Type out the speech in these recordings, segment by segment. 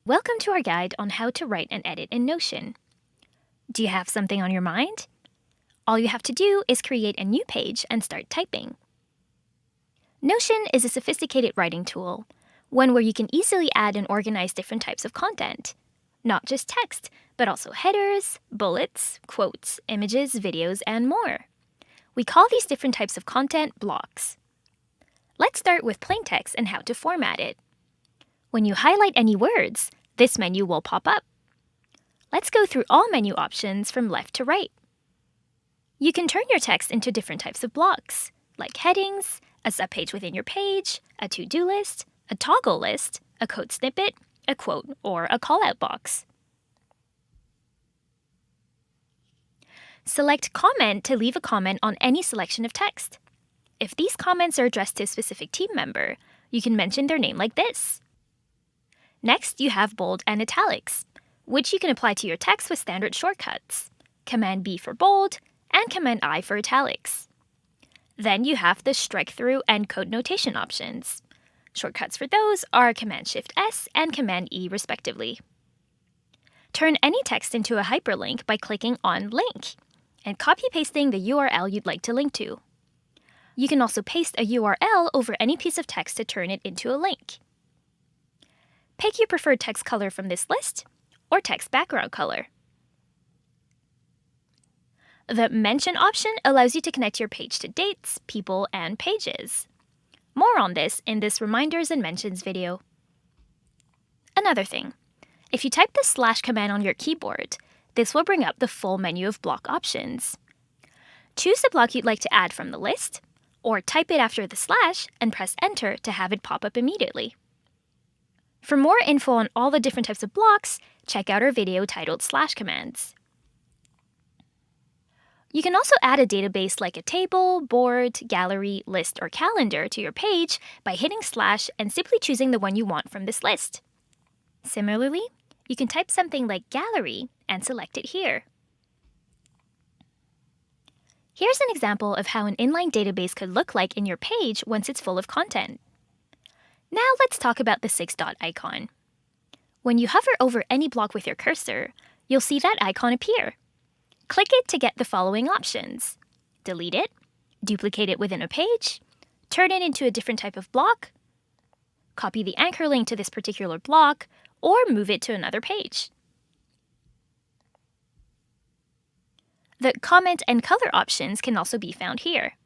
Welcome to our guide on how to write and edit in Notion. Do you have something on your mind? All you have to do is create a new page and start typing. Notion is a sophisticated writing tool, one where you can easily add and organize different types of content. Not just text, but also headers, bullets, quotes, images, videos, and more. We call these different types of content blocks. Let's start with plain text and how to format it. When you highlight any words, this menu will pop up. Let's go through all menu options from left to right. You can turn your text into different types of blocks, like headings, a subpage within your page, a to-do list, a toggle list, a code snippet, a quote, or a call-out box. Select Comment to leave a comment on any selection of text. If these comments are addressed to a specific team member, you can mention their name like this. Next, you have bold and italics, which you can apply to your text with standard shortcuts, Command-B for bold and Command-I for italics. Then you have the Strikethrough and Codenotation options. Shortcuts for those are Command-Shift-S and Command-E respectively. Turn any text into a hyperlink by clicking on Link and copy-pasting the URL you'd like to link to. You can also paste a URL over any piece of text to turn it into a link. Pick your preferred text color from this list, or text background color. The Mention option allows you to connect your page to dates, people, and pages. More on this in this Reminders and Mentions video. Another thing, if you type the / command on your keyboard, this will bring up the full menu of block options. Choose the block you'd like to add from the list, or type it after the / and press Enter to have it pop up immediately. For more info on all the different types of blocks, check out our video titled /commands. You can also add a database like a table, board, gallery, list, or calendar to your page by hitting / and simply choosing the one you want from this list. Similarly, you can type something like gallery and select it here. Here's an example of how an inline database could look like in your page once it's full of content. Now let's talk about the 6-dot icon. When you hover over any block with your cursor, you'll see that icon appear. Click it to get the following options: delete it, duplicate it within a page, turn it into a different type of block, copy the anchor link to this particular block, or move it to another page. The comment and color options can also be found here.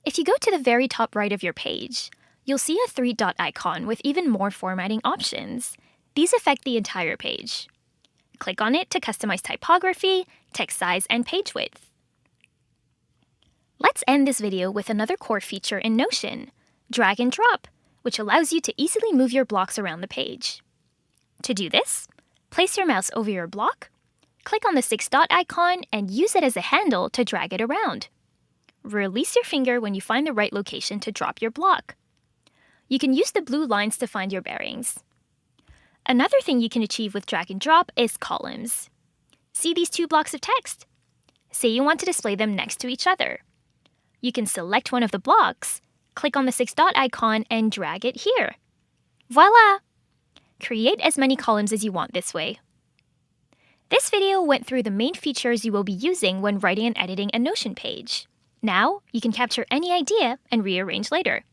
If you go to the very top right of your page, you'll see a 3-dot icon with even more formatting options. These affect the entire page. Click on it to customize typography, text size, and page width. Let's end this video with another core feature in Notion, drag and drop, which allows you to easily move your blocks around the page. To do this, place your mouse over your block, click on the 6-dot icon, and use it as a handle to drag it around. Release your finger when you find the right location to drop your block. You can use the blue lines to find your bearings. Another thing you can achieve with drag and drop is columns. See these two blocks of text? Say you want to display them next to each other. You can select one of the blocks, click on the 6-dot icon, and drag it here. Voila! Create as many columns as you want this way. This video went through the main features you will be using when writing and editing a Notion page. Now, you can capture any idea and rearrange later.